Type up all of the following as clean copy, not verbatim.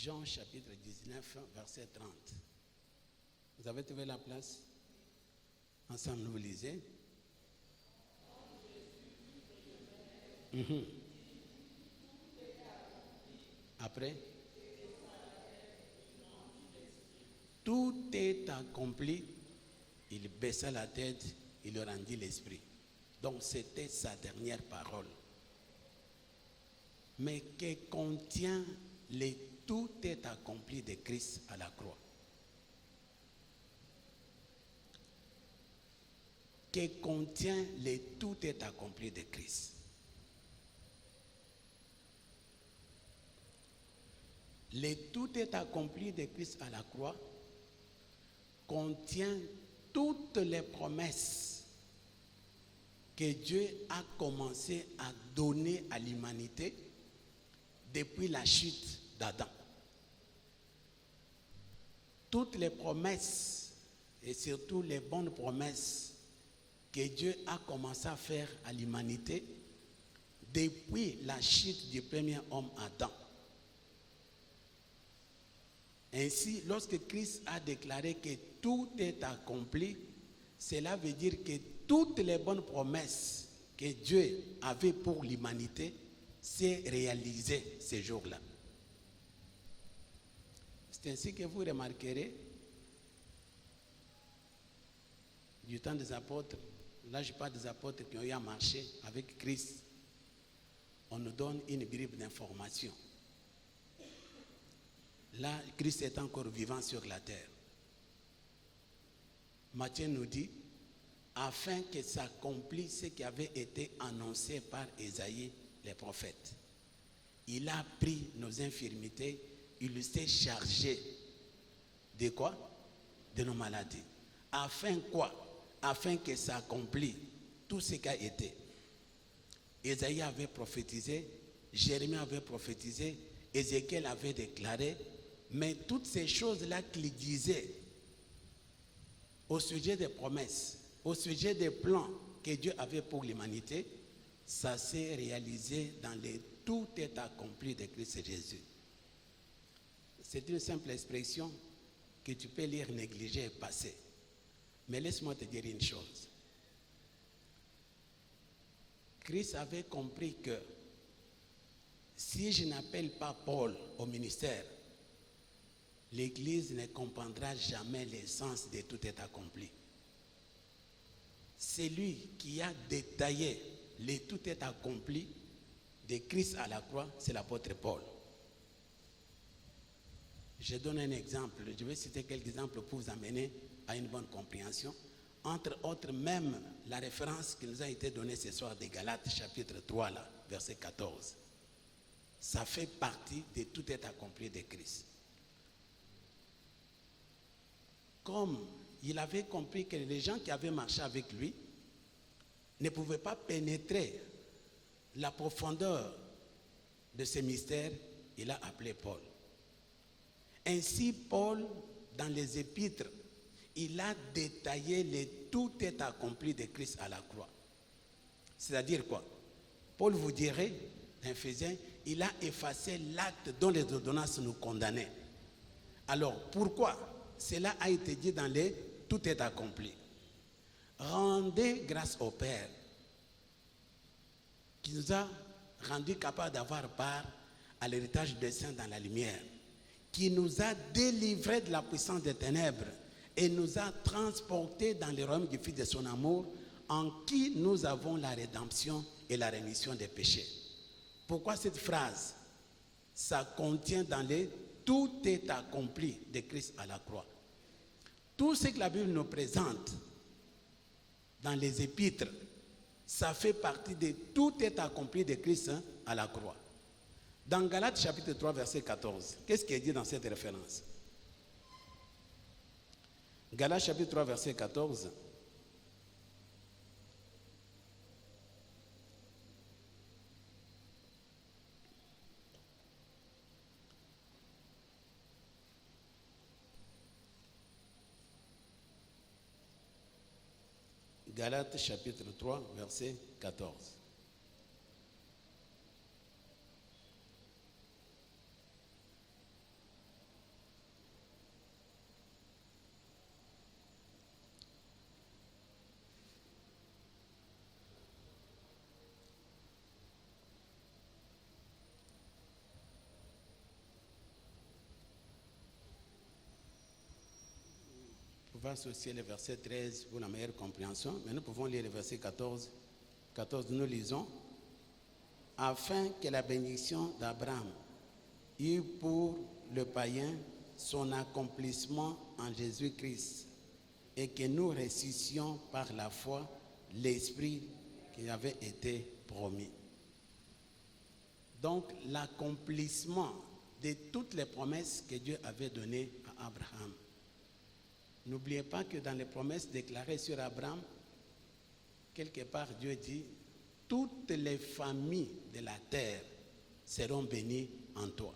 Jean chapitre 19, verset 30. Vous avez trouvé la place? Ensemble, vous lisez. Après, tout est accompli. Il baissa la tête, il leur rendit l'esprit. Donc c'était sa dernière parole. Mais que contient le tout est accompli de Christ à la croix? Que contient le tout est accompli de Christ? Le tout est accompli de Christ à la croix contient toutes les promesses que Dieu a commencé à donner à l'humanité depuis la chute d'Adam. Toutes les promesses, et surtout les bonnes promesses que Dieu a commencé à faire à l'humanité depuis la chute du premier homme Adam. Ainsi, lorsque Christ a déclaré que tout est accompli, cela veut dire que toutes les bonnes promesses que Dieu avait pour l'humanité s'est réalisées ce jour-là. C'est ainsi que vous remarquerez, du temps des apôtres, là je parle des apôtres qui ont eu à marcher avec Christ, on nous donne une bribe d'information. Là, Christ est encore vivant sur la terre. Matthieu nous dit, afin que s'accomplisse ce qui avait été annoncé par Ésaïe, les prophètes. Il a pris nos infirmités, il s'est chargé de quoi? De nos maladies. Afin quoi? Afin que s'accomplisse tout ce qui a été. Ésaïe avait prophétisé, Jérémie avait prophétisé, Ézéchiel avait déclaré, mais toutes ces choses-là qu'il disait au sujet des promesses, au sujet des plans que Dieu avait pour l'humanité, ça s'est réalisé dans le tout est accompli de Christ Jésus. C'est une simple expression que tu peux lire, négliger et passer. Mais laisse-moi te dire une chose. Christ avait compris que si je n'appelle pas Paul au ministère, l'Église ne comprendra jamais l'essence de tout est accompli. C'est lui qui a détaillé le tout est accompli de Christ à la croix, c'est l'apôtre Paul. Je donne un exemple, je vais citer quelques exemples pour vous amener à une bonne compréhension. Entre autres, même la référence qui nous a été donnée ce soir de Galates, chapitre 3, là, verset 14. Ça fait partie de tout est accompli de Christ. Comme il avait compris que les gens qui avaient marché avec lui ne pouvaient pas pénétrer la profondeur de ce mystère, il a appelé Paul. Ainsi, Paul, dans les épîtres, il a détaillé le tout est accompli de Christ à la croix. C'est-à-dire quoi? Paul vous dirait, d'Éphésiens, il a effacé l'acte dont les ordonnances nous condamnaient. Alors, pourquoi? Cela a été dit dans les « tout est accompli ». Rendez grâce au Père qui nous a rendus capables d'avoir part à l'héritage des saints dans la lumière, qui nous a délivrés de la puissance des ténèbres et nous a transportés dans le royaume du Fils de son amour, en qui nous avons la rédemption et la rémission des péchés. Pourquoi cette phrase? Ça contient dans les « tout est accompli » de Christ à la croix. Tout ce que la Bible nous présente dans les épîtres, ça fait partie de « tout est accompli » de Christ à la croix. Dans Galates chapitre 3, verset 14, qu'est-ce qui est dit dans cette référence? Galates chapitre 3, verset 14. Galates chapitre 3, verset 14. pouvons associer le verset 13 pour la meilleure compréhension, mais nous pouvons lire le verset 14. 14, nous lisons. Afin que la bénédiction d'Abraham eût pour le païen son accomplissement en Jésus-Christ et que nous ressuscitions par la foi l'Esprit qui avait été promis. Donc, l'accomplissement de toutes les promesses que Dieu avait données à Abraham. N'oubliez pas que dans les promesses déclarées sur Abraham, quelque part Dieu dit, toutes les familles de la terre seront bénies en toi.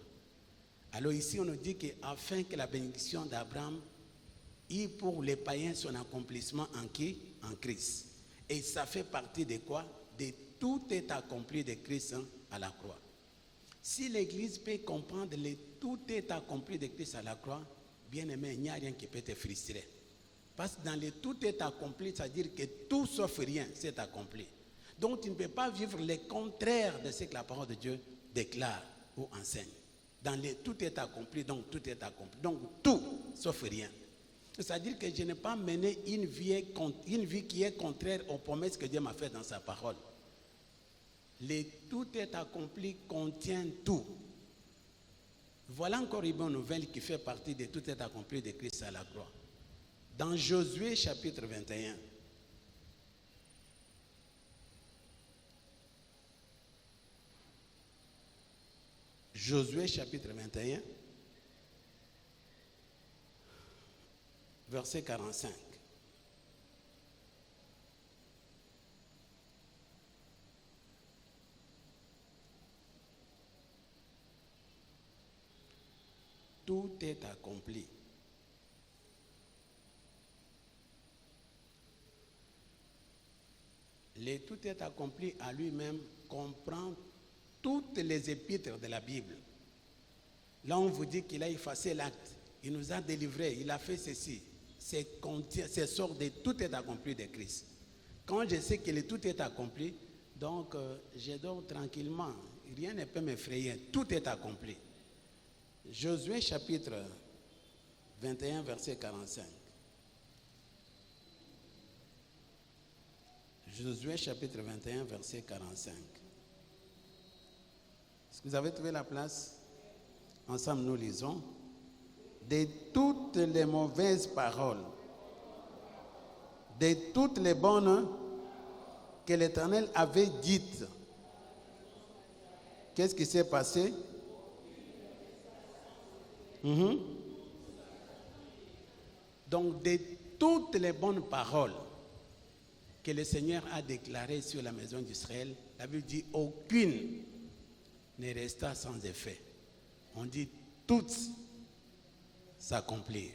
Alors ici, on nous dit qu'afin que la bénédiction d'Abraham ait pour les païens son accomplissement en qui? En Christ. Et ça fait partie de quoi? De tout est accompli de Christ à la croix. Si l'Église peut comprendre le tout est accompli de Christ à la croix, bien aimé, il n'y a rien qui peut te frustrer. Parce que dans le tout est accompli, c'est-à-dire que tout sauf rien s'est accompli. Donc tu ne peux pas vivre le contraire de ce que la parole de Dieu déclare ou enseigne. Dans le tout est accompli, donc tout est accompli. Donc tout sauf rien. C'est-à-dire que je n'ai pas mené une vie qui est contraire aux promesses que Dieu m'a faites dans sa parole. Le tout est accompli contient tout. Voilà encore une bonne nouvelle qui fait partie de tout est accompli de Christ à la croix. Dans Josué chapitre 21, Josué chapitre 21, verset 45. Tout est accompli. Le tout est accompli à lui-même comprend toutes les épîtres de la Bible. Là, on vous dit qu'il a effacé l'acte. Il nous a délivrés. Il a fait ceci. C'est sort de tout est accompli de Christ. Quand je sais que le tout est accompli, donc je dors tranquillement. Rien ne peut m'effrayer. Tout est accompli. Josué chapitre 21, verset 45. Josué chapitre 21, verset 45. Est-ce que vous avez trouvé la place? Ensemble, nous lisons. De toutes les mauvaises paroles, de toutes les bonnes que l'Éternel avait dites. Qu'est-ce qui s'est passé? Donc, de toutes les bonnes paroles que le Seigneur a déclarées sur la maison d'Israël, la Bible dit aucune ne resta sans effet. On dit toutes s'accomplirent.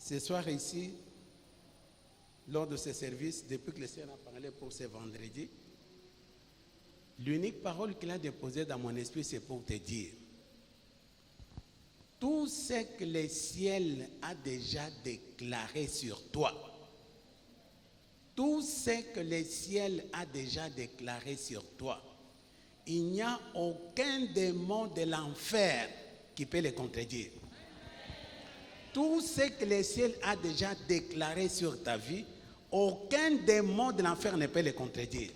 Ce soir ici, lors de ce service, depuis que le Seigneur a parlé pour ce vendredi, l'unique parole qu'il a déposée dans mon esprit, c'est pour te dire tout ce que le ciel a déjà déclaré sur toi, tout ce que le ciel a déjà déclaré sur toi, il n'y a aucun démon de l'enfer qui peut le contredire. Tout ce que le ciel a déjà déclaré sur ta vie, aucun démon de l'enfer ne peut le contredire.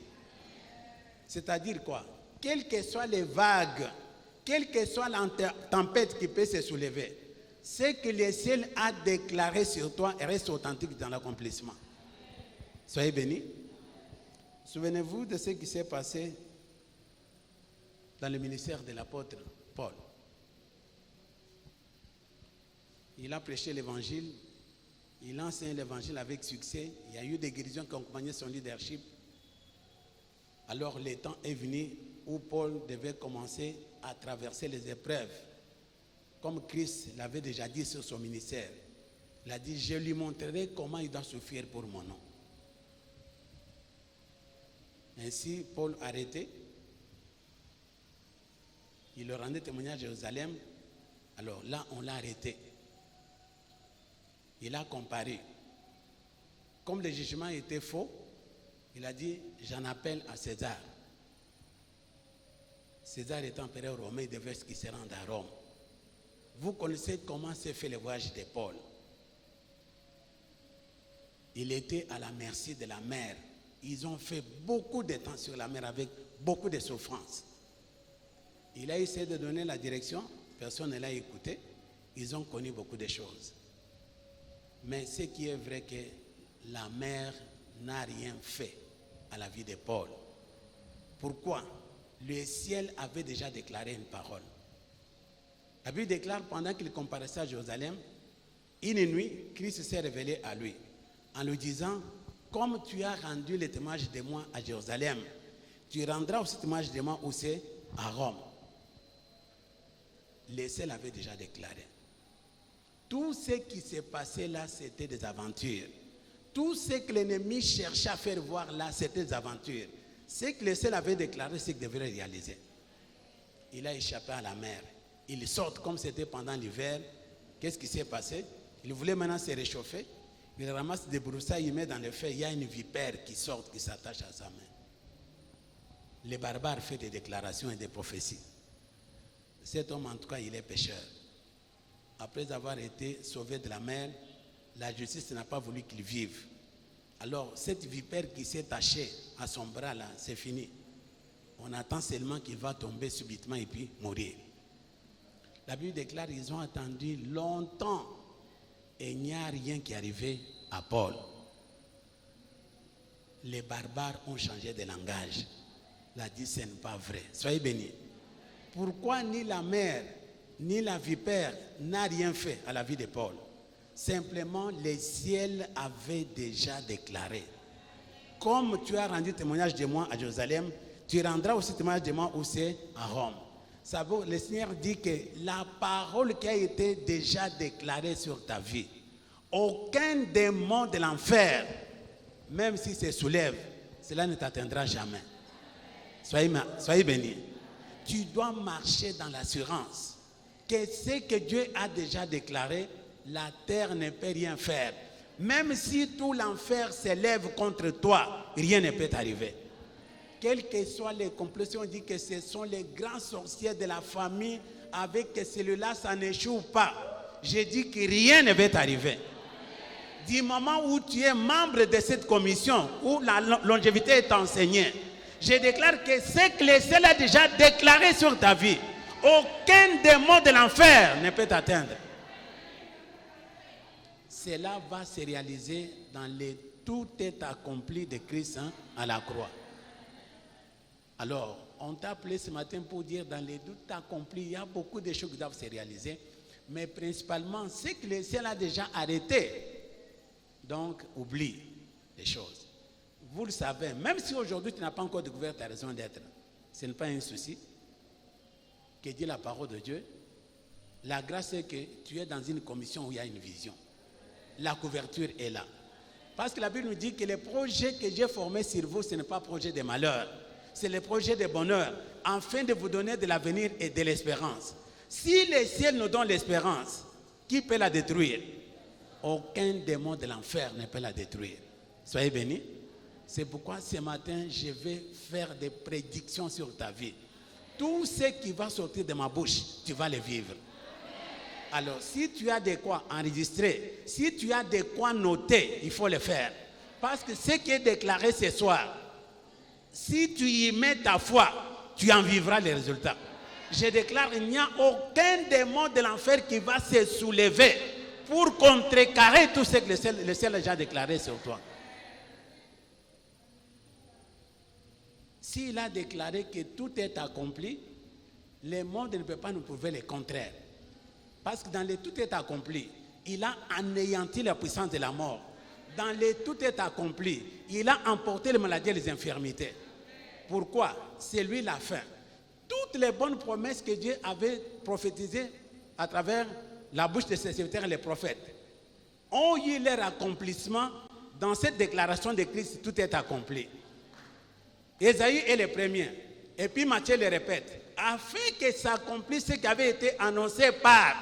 C'est-à-dire quoi? Quelles que soient les vagues, quelle que soit la tempête qui peut se soulever, ce que le ciel a déclaré sur toi reste authentique dans l'accomplissement. Soyez bénis. Souvenez-vous de ce qui s'est passé dans le ministère de l'apôtre Paul. Il a prêché l'évangile, il a enseigné l'évangile avec succès, il y a eu des guérisons qui ont accompagné son leadership. Alors le temps est venu où Paul devait commencer à traverser les épreuves, comme Christ l'avait déjà dit sur son ministère. Il a dit, je lui montrerai comment il doit souffrir pour mon nom. Ainsi, Paul arrêté, il leur rendait témoignage à Jérusalem. Alors là, on l'a arrêté. Il a comparé. Comme le jugement était faux, il a dit, j'en appelle à César. César est empereur romain, il devait qu'il se rende à Rome. Vous connaissez comment s'est fait le voyage de Paul. Il était à la merci de la mer. Ils ont fait beaucoup de temps sur la mer avec beaucoup de souffrances. Il a essayé de donner la direction, personne ne l'a écouté. Ils ont connu beaucoup de choses. Mais ce qui est vrai, que la mer n'a rien fait à la vie de Paul. Pourquoi? Le ciel avait déjà déclaré une parole. La Bible déclare, pendant qu'il comparaissait à Jérusalem, une nuit, Christ s'est révélé à lui en lui disant: comme tu as rendu le témoignage de moi à Jérusalem, tu rendras aussi le témoignage de moi où c'est à Rome. Le ciel avait déjà déclaré. Tout ce qui s'est passé là, c'était des aventures. Tout ce que l'ennemi cherchait à faire voir là, c'était des aventures. Ce que le ciel avait déclaré, c'est qu'il devrait réaliser. Il a échappé à la mer. Il sort comme c'était pendant l'hiver. Qu'est-ce qui s'est passé? Il voulait maintenant se réchauffer. Il ramasse des broussailles, il met dans le feu. Il y a une vipère qui sort, qui s'attache à sa main. Les barbares font des déclarations et des prophéties. Cet homme, en tout cas, il est pécheur. Après avoir été sauvé de la mer, la justice n'a pas voulu qu'il vive. Alors, cette vipère qui s'est attachée à son bras là, c'est fini. On attend seulement qu'il va tomber subitement et puis mourir. La Bible déclare qu'ils ont attendu longtemps et il n'y a rien qui est arrivé à Paul. Les barbares ont changé de langage. Il a dit: ce n'est pas vrai. Soyez bénis. Pourquoi ni la mer ni la vipère n'a rien fait à la vie de Paul? Simplement, le ciel avait déjà déclaré: comme tu as rendu témoignage de moi à Jérusalem, tu rendras aussi témoignage de moi où c'est à Rome. Ça veut, le Seigneur dit que la parole qui a été déjà déclarée sur ta vie, aucun démon de l'enfer, même s'il se soulève, cela ne t'atteindra jamais. Soyez bénis. Tu dois marcher dans l'assurance que ce que Dieu a déjà déclaré, la terre ne peut rien faire. Même si tout l'enfer s'élève contre toi, rien ne peut t'arriver. Quelles que soient les complots, on dit que ce sont les grands sorciers de la famille, avec celui-là, ça n'échoue pas. Je dis que rien ne va t'arriver. Du moment où tu es membre de cette commission, où la longévité est enseignée, je déclare que ce que le ciel a déjà déclaré sur ta vie, aucun démon de l'enfer ne peut t'atteindre. Cela va se réaliser dans le tout est accompli de Christ à la croix. Alors, on t'a appelé ce matin pour dire dans les doutes accomplis, il y a beaucoup de choses qui doivent se réaliser, mais principalement, ce que le ciel a déjà arrêté. Donc, oublie les choses. Vous le savez, même si aujourd'hui tu n'as pas encore découvert ta raison d'être, ce n'est pas un souci. Que dit la parole de Dieu? La grâce, c'est que tu es dans une commission où il y a une vision. La couverture est là. Parce que la Bible nous dit que les projets que j'ai formés sur vous, ce n'est pas projet de malheur. C'est le projet de bonheur, afin de vous donner de l'avenir et de l'espérance. Si le ciel nous donne l'espérance, qui peut la détruire? Aucun démon de l'enfer ne peut la détruire. Soyez bénis. C'est pourquoi ce matin, je vais faire des prédictions sur ta vie. Tout ce qui va sortir de ma bouche, tu vas le vivre. Alors, si tu as de quoi enregistrer, si tu as de quoi noter, il faut le faire. Parce que ce qui est déclaré ce soir, si tu y mets ta foi, tu en vivras les résultats. Je déclare, il n'y a aucun démon de l'enfer qui va se soulever pour contrecarrer tout ce que le ciel a déjà déclaré sur toi. S'il a déclaré que tout est accompli, le monde ne peut pas nous prouver le contraire. Parce que dans le tout est accompli, il a anéanti la puissance de la mort. Dans le tout est accompli, il a emporté les maladies et les infirmités. Pourquoi? C'est lui la fin. Toutes les bonnes promesses que Dieu avait prophétisées à travers la bouche de ses serviteurs et les prophètes ont eu leur accomplissement dans cette déclaration de Christ, tout est accompli. Ésaïe est le premier. Et puis Matthieu le répète. Afin que s'accomplisse ce qui avait été annoncé par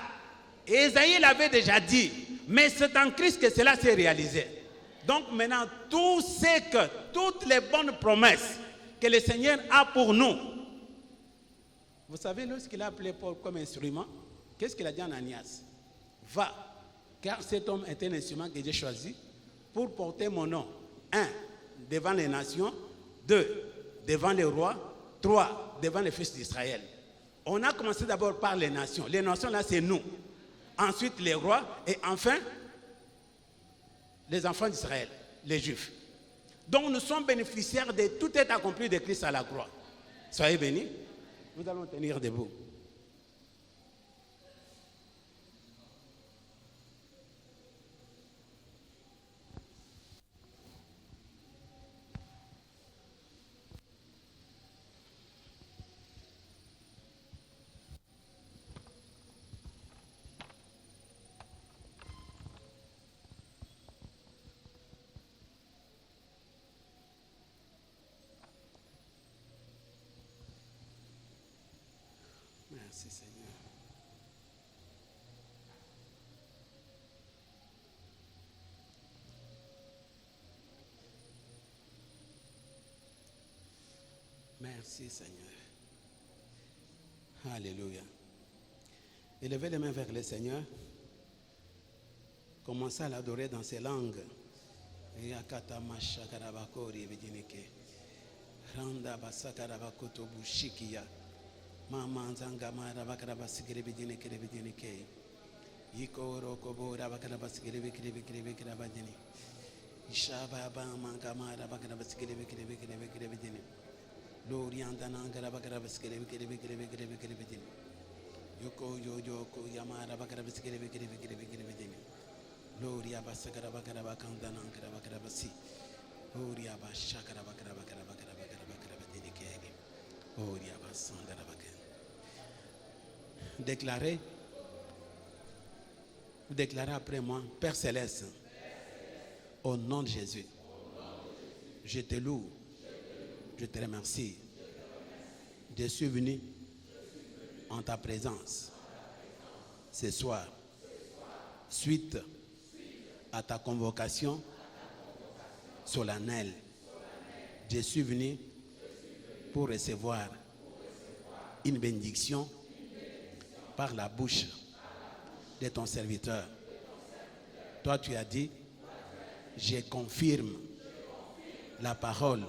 Ésaïe l'avait déjà dit. Mais c'est en Christ que cela s'est réalisé. Donc maintenant, toutes les bonnes promesses que le Seigneur a pour nous. Vous savez, lorsqu'il a appelé Paul comme instrument, qu'est-ce qu'il a dit à Ananias? Va, car cet homme est un instrument que j'ai choisi pour porter mon nom. 1, devant les nations. 2, devant les rois. 3, devant les fils d'Israël. On a commencé d'abord par les nations. Les nations, là, c'est nous. Ensuite, les rois. Et enfin, les enfants d'Israël, les Juifs. Donc, nous sommes bénéficiaires de tout est accompli de Christ à la croix. Soyez bénis. Nous allons tenir debout. Merci Seigneur. Merci Seigneur. Alléluia. Élevez les mains vers le Seigneur. Commencez à l'adorer dans ses langues. Randa basakarabakoto bushikia. Mama nzanga mara bakaraba sigere bidine kere bidine ke. Yiko roko bora bakaraba sigere bikire badine. Ishaba ba manga mara bakaraba sigere bikire bidine. Lori andana ngara bakaraba sigere bikire bidine. Yoko yoko yamara bakaraba sigere bikire bidine. Lori abasakara bakaraba kandana ngara bakaraba si. Lori abashakara bakaraba dine ke. Lori abasandara bakaraba. Déclarez après moi, Père Céleste, au nom de Jésus, je te loue, je te remercie. Je suis venu en ta présence ce soir, suite à ta convocation solennelle. Je suis venu pour recevoir une bénédiction par la bouche de ton serviteur. Toi, tu as dit, je confirme la parole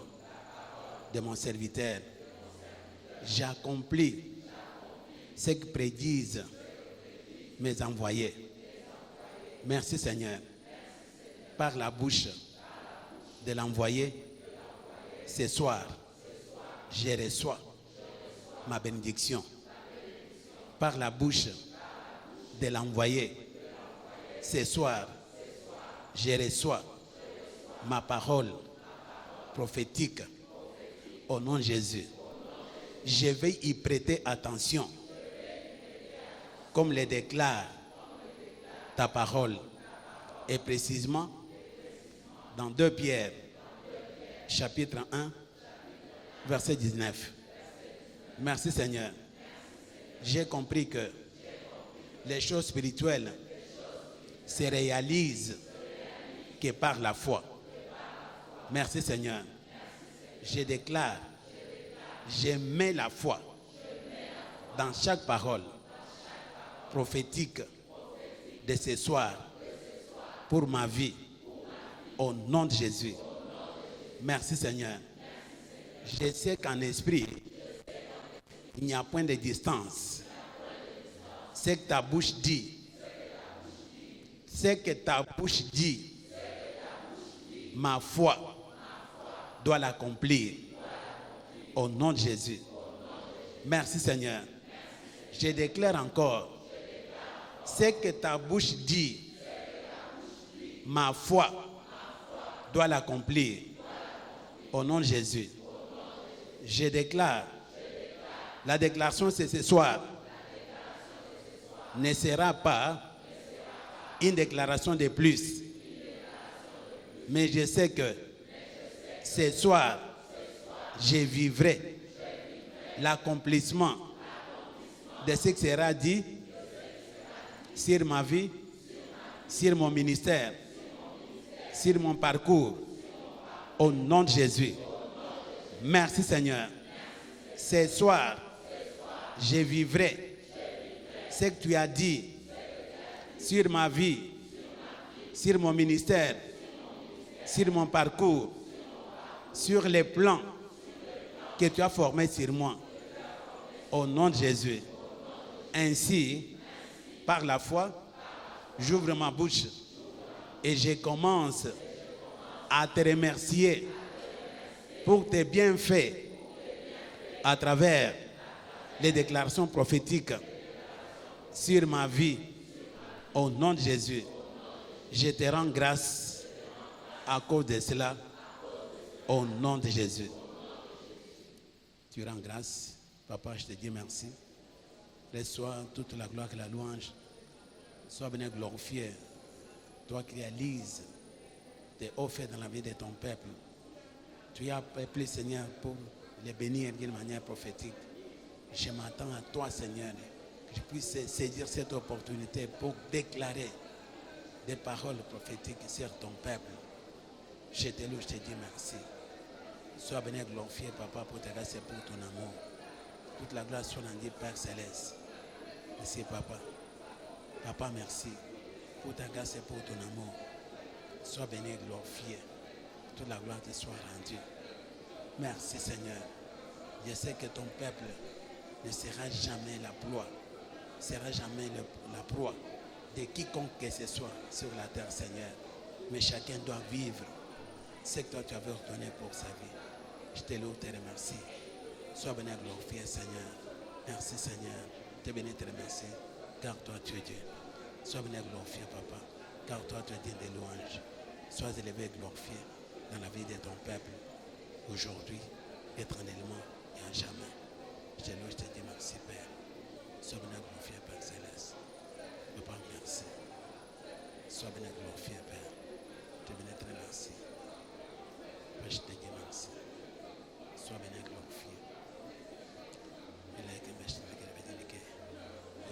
de mon serviteur. J'accomplis ce que prédisent mes envoyés. Merci Seigneur. Par la bouche de l'envoyé, ce soir, je reçois ma bénédiction. Par la bouche de l'envoyé, ce soir, je reçois ma parole prophétique au nom de Jésus. Je vais y prêter attention, comme le déclare ta parole, et précisément dans 2 Pierre, chapitre 1, verset 19. Merci Seigneur. J'ai compris que les choses spirituelles se réalisent que par la foi. Merci Seigneur. Je déclare, je mets la foi dans chaque parole prophétique de ce soir pour ma vie au nom de Jésus. Merci Seigneur. Je sais qu'en esprit, il n'y a point de distance. Ce que ta bouche dit, ma foi doit l'accomplir au nom de Jésus. Merci Seigneur. Je déclare encore, ce que ta bouche dit, ma foi doit l'accomplir au nom de Jésus. Je déclare, la déclaration c'est ce soir, ne sera pas une déclaration de plus. Mais je sais que ce soir, je vivrai l'accomplissement de ce qui sera dit sur ma vie, sur mon ministère, sur mon parcours, au nom de Jésus. Merci Seigneur. Ce soir, je vivrai ce que tu as dit sur ma vie, sur mon ministère, sur mon parcours, sur les plans que tu as formés sur moi. Au nom de Jésus. Ainsi, par la foi, j'ouvre ma bouche et je commence à te remercier pour tes bienfaits à travers les déclarations prophétiques sur ma vie. Au nom de Jésus, je te rends grâce à cause de cela. Au nom de Jésus. Tu rends grâce. Papa, je te dis merci. Reçois toute la gloire et la louange. Sois béni glorifié. Toi qui réalises tes hauts faits dans la vie de ton peuple. Tu as appelé, Seigneur, pour les bénir d'une manière prophétique. Je m'attends à toi, Seigneur, que je puisse saisir cette opportunité pour déclarer des paroles prophétiques sur ton peuple. Je te loue, je te dis merci. Sois béni glorifié, Papa, pour ta grâce et pour ton amour. Toute la gloire soit rendue, Père Céleste. Merci, Papa. Papa, merci pour ta grâce et pour ton amour. Sois béni glorifié. Toute la gloire te soit rendue. Merci, Seigneur. Je sais que ton peuple ne sera jamais la proie. Ne sera jamais la proie de quiconque que ce soit sur la terre, Seigneur. Mais chacun doit vivre ce que toi tu avais ordonné pour sa vie. Je te loue, te remercie. Sois béni glorifié, Seigneur. Merci, Seigneur. Te bénis, te remercie. Car toi tu es Dieu. Sois béni glorifié, Papa. Car toi tu es digne de louanges. Sois élevé et glorifié dans la vie de ton peuple. Aujourd'hui, éternellement et à jamais. Je te loue, je te dis merci, Père. Sois béni glorifié, Père Céleste. Papa, merci. Sois béni glorifié, Père. Je te bénis, te remercie. Je te dis merci. Sois béni glorifié. Il a été méchant avec la vie de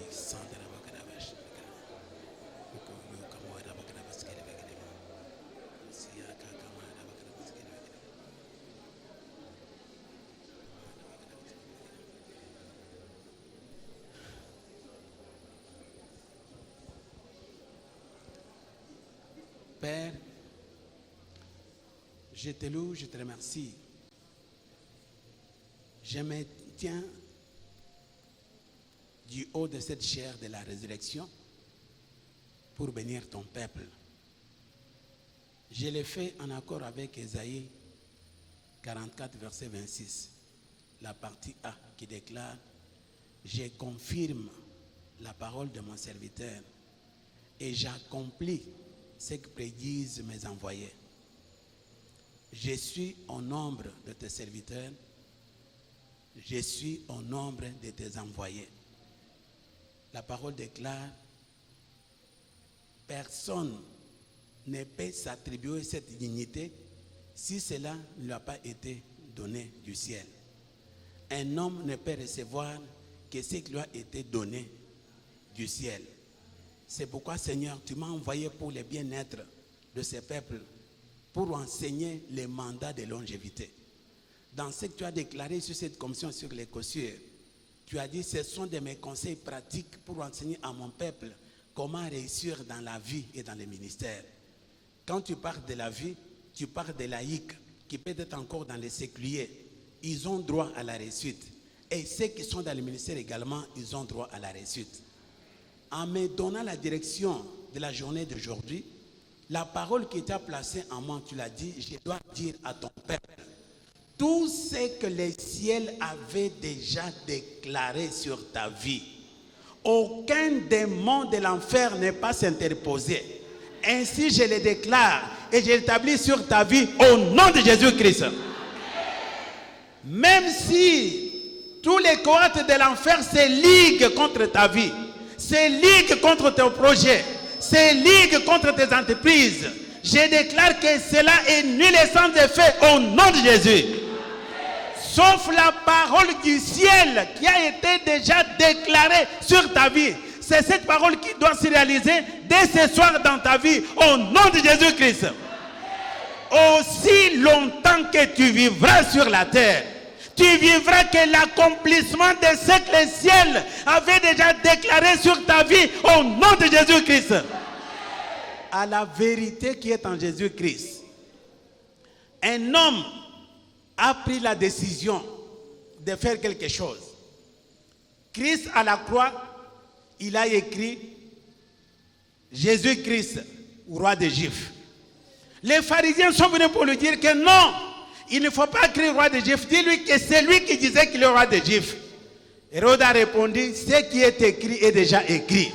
il sent de la boca de la vache. Père, je te loue, je te remercie. Je me tiens du haut de cette chair de la résurrection pour bénir ton peuple. Je l'ai fait en accord avec Ésaïe 44, verset 26, la partie A qui déclare « Je confirme la parole de mon serviteur et j'accomplis ce que prédisent mes envoyés. Je suis au nombre de tes serviteurs, je suis au nombre de tes envoyés. » La parole déclare, personne ne peut s'attribuer cette dignité si cela ne lui a pas été donné du ciel. Un homme ne peut recevoir que ce qui lui a été donné du ciel. C'est pourquoi, Seigneur, tu m'as envoyé pour le bien-être de ce peuple, pour enseigner les mandats de longévité. Dans ce que tu as déclaré sur cette commission sur les cossures, tu as dit, ce sont de mes conseils pratiques pour enseigner à mon peuple comment réussir dans la vie et dans les ministères. Quand tu parles de la vie, tu parles des laïcs qui peut être encore dans les séculiers. Ils ont droit à la réussite. Et ceux qui sont dans le ministère également, ils ont droit à la réussite. En me donnant la direction de la journée d'aujourd'hui, la parole qui t'a placée en moi, tu l'as dit, je dois dire à ton peuple, tout ce que les ciels avaient déjà déclaré sur ta vie, aucun démon de l'enfer n'est pas s'interposer. Ainsi je le déclare et je l'établis sur ta vie au nom de Jésus-Christ. Même si tous les cohortes de l'enfer se liguent contre ta vie, se liguent contre ton projet, se liguent contre tes entreprises, je déclare que cela est nul et sans effet au nom de Jésus. Sauf la parole du ciel qui a été déjà déclarée sur ta vie. C'est cette parole qui doit se réaliser dès ce soir dans ta vie au nom de Jésus-Christ. Aussi longtemps que tu vivras sur la terre, tu vivras que l'accomplissement de ce que le ciel avait déjà déclaré sur ta vie au nom de Jésus-Christ. À la vérité qui est en Jésus-Christ, un homme a pris la décision de faire quelque chose. Christ à la croix, il a écrit Jésus-Christ, roi des Juifs. Les pharisiens sont venus pour lui dire que non, il ne faut pas écrire roi des Juifs. Dis-lui que c'est lui qui disait qu'il est roi des Juifs. Hérode a répondu, ce qui est écrit est déjà écrit.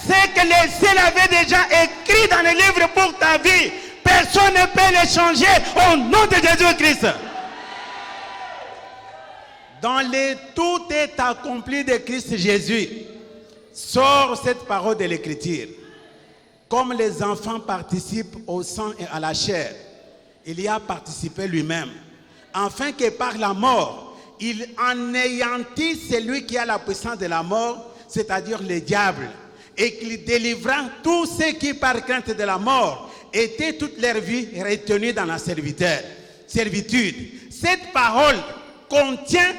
Ce que les ciels avaient déjà écrit dans les livres pour ta vie, personne ne peut les changer au nom de Jésus-Christ. Tout est accompli de Christ Jésus. Sort cette parole de l'Écriture. Comme les enfants participent au sang et à la chair, il y a participé lui-même, afin que par la mort, il anéantit celui qui a la puissance de la mort, c'est-à-dire le diable, et qu'il délivra tous ceux qui, par crainte de la mort, étaient toute leur vie retenus dans la servitude. Cette parole contient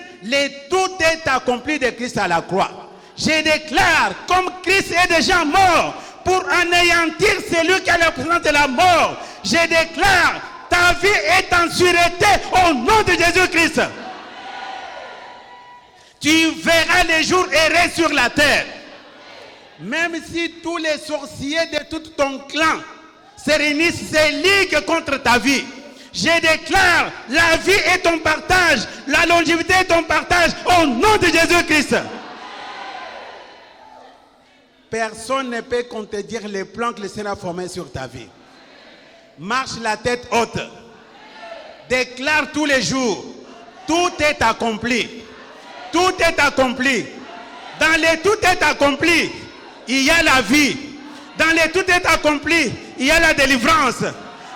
tout est accompli de Christ à la croix. Je déclare, comme Christ est déjà mort pour anéantir celui qui a la puissance de la mort, je déclare, ta vie est en sûreté au nom de Jésus-Christ. Tu verras les jours errer sur la terre. Même si tous les sorciers de tout ton clan se réunissent, se liguent contre ta vie, je déclare, la vie est ton partage, la longévité est ton partage au nom de Jésus-Christ. Personne ne peut contredire les plans que le Seigneur a formés sur ta vie. Marche la tête haute. Déclare tous les jours, tout est accompli. Tout est accompli. Dans les tout est accompli, il y a la vie. Dans les tout est accompli, il y a la délivrance.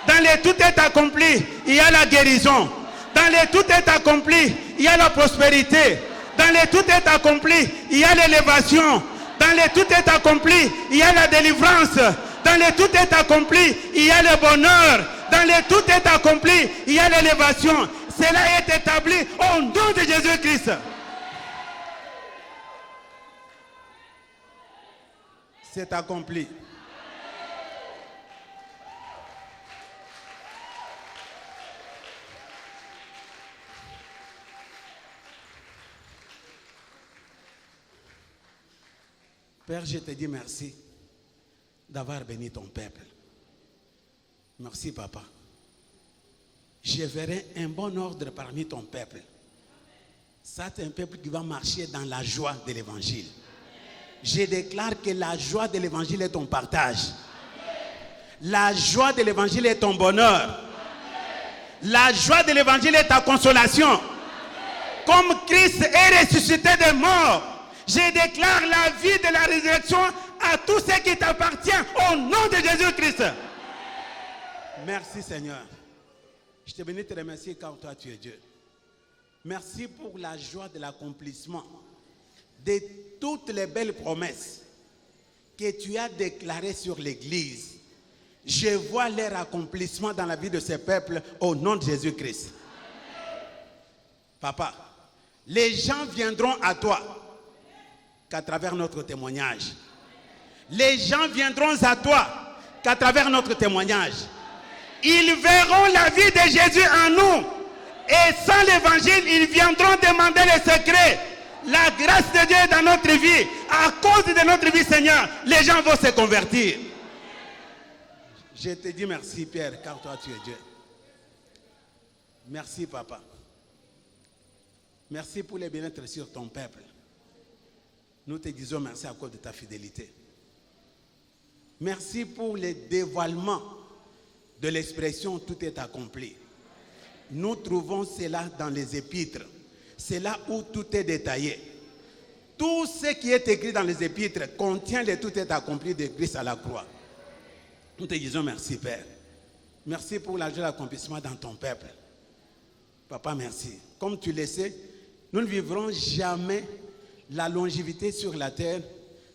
Dans les tout est accompli, il y a la guérison. Dans les tout est accompli, il y a la prospérité. Dans les tout est accompli, il y a l'élévation. Dans les tout est accompli, il y a la délivrance. Dans les tout est accompli, il y a le bonheur. Dans les tout est accompli, il y a l'élévation. Cela est établi au nom de Jésus-Christ. C'est accompli. Père, je te dis merci d'avoir béni ton peuple. Merci, Papa. Je verrai un bon ordre parmi ton peuple. Ça, c'est un peuple qui va marcher dans la joie de l'évangile. Je déclare que la joie de l'évangile est ton partage. La joie de l'évangile est ton bonheur. La joie de l'évangile est ta consolation. Comme Christ est ressuscité des morts, je déclare la vie de la résurrection à tout ce qui t'appartient au nom de Jésus-Christ. Merci Seigneur. Je te bénis, te remercie car toi tu es Dieu. Merci pour la joie de l'accomplissement de toutes les belles promesses que tu as déclarées sur l'Église. Je vois leur accomplissement dans la vie de ce peuple au nom de Jésus-Christ. Papa, les gens viendront à toi qu'à travers notre témoignage. Les gens viendront à toi qu'à travers notre témoignage. Ils verront la vie de Jésus en nous. Et sans l'évangile, ils viendront demander les secrets. La grâce de Dieu est dans notre vie. À cause de notre vie, Seigneur, les gens vont se convertir. Je te dis merci, Père, car toi, tu es Dieu. Merci, Papa. Merci pour les bien-être sur ton peuple. Nous te disons merci à cause de ta fidélité. Merci pour le dévoilement de l'expression « tout est accompli ». Nous trouvons cela dans les épîtres. C'est là où tout est détaillé. Tout ce qui est écrit dans les épîtres contient le tout est accompli de Christ à la croix. Nous te disons merci, Père. Merci pour la joie de l'accomplissement dans ton peuple. Papa, merci. Comme tu le sais, nous ne vivrons jamais la longévité sur la terre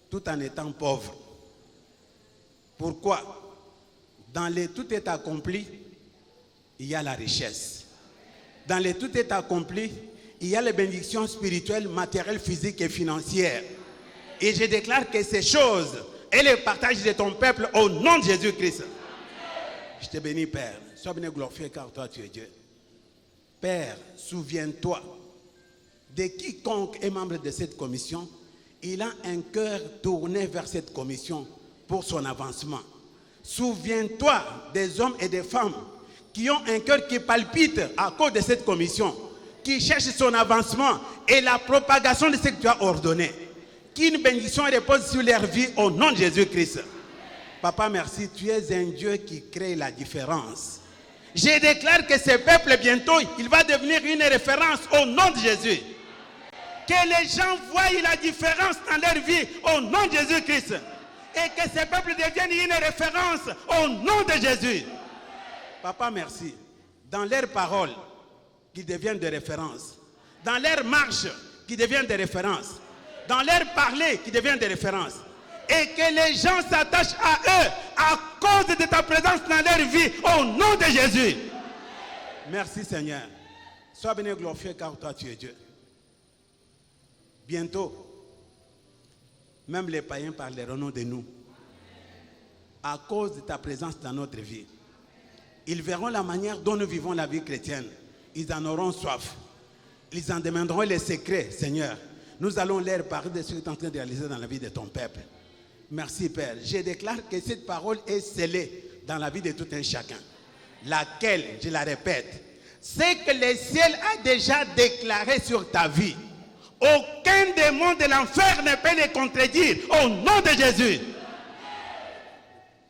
tout en étant pauvres. Pourquoi? Dans le tout est accompli, il y a la richesse. Dans le tout est accompli, il y a les bénédictions spirituelles, matérielles, physiques et financières. Et je déclare que ces choses est le partage de ton peuple au nom de Jésus-Christ. Je te bénis, Père. sois béni glorifié car toi tu es Dieu. Père, souviens-toi de quiconque est membre de cette commission. Il a un cœur tourné vers cette commission pour son avancement. Souviens-toi des hommes et des femmes qui ont un cœur qui palpite à cause de cette commission, qui cherchent son avancement et la propagation de ce que tu as ordonné. Qu'une bénédiction repose sur leur vie au nom de Jésus-Christ. Papa, merci, tu es un Dieu qui crée la différence. Je déclare que ce peuple, bientôt, il va devenir une référence au nom de Jésus. Que les gens voient la différence dans leur vie au nom de Jésus-Christ. Et que ce peuple devienne une référence au nom de Jésus. Papa, merci. Dans leurs paroles, qu'ils deviennent des références. Dans leur marche, qu'ils deviennent des références. Dans leur parler, qu'ils deviennent des références. Et que les gens s'attachent à eux à cause de ta présence dans leur vie au nom de Jésus. Merci Seigneur. Sois béni et glorifié car toi tu es Dieu. Bientôt, même les païens parleront de nous. À cause de ta présence dans notre vie. Ils verront la manière dont nous vivons la vie chrétienne. Ils en auront soif. Ils en demanderont les secrets, Seigneur. Nous allons leur parler de ce que tu es en train de réaliser dans la vie de ton peuple. Merci Père. Je déclare que cette parole est scellée dans la vie de tout un chacun. Laquelle, je la répète, c'est que le ciel a déjà déclaré sur ta vie. Aucun démon de l'enfer ne peut les contredire au nom de Jésus.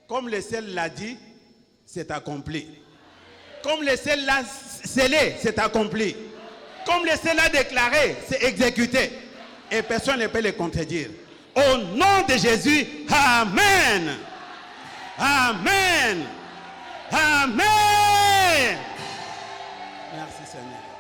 Comme le ciel l'a dit, c'est accompli. Comme le ciel l'a scellé, c'est accompli. Comme le ciel l'a déclaré, c'est exécuté. Et personne ne peut les contredire. Au nom de Jésus, Amen. Amen. Amen. Merci Seigneur.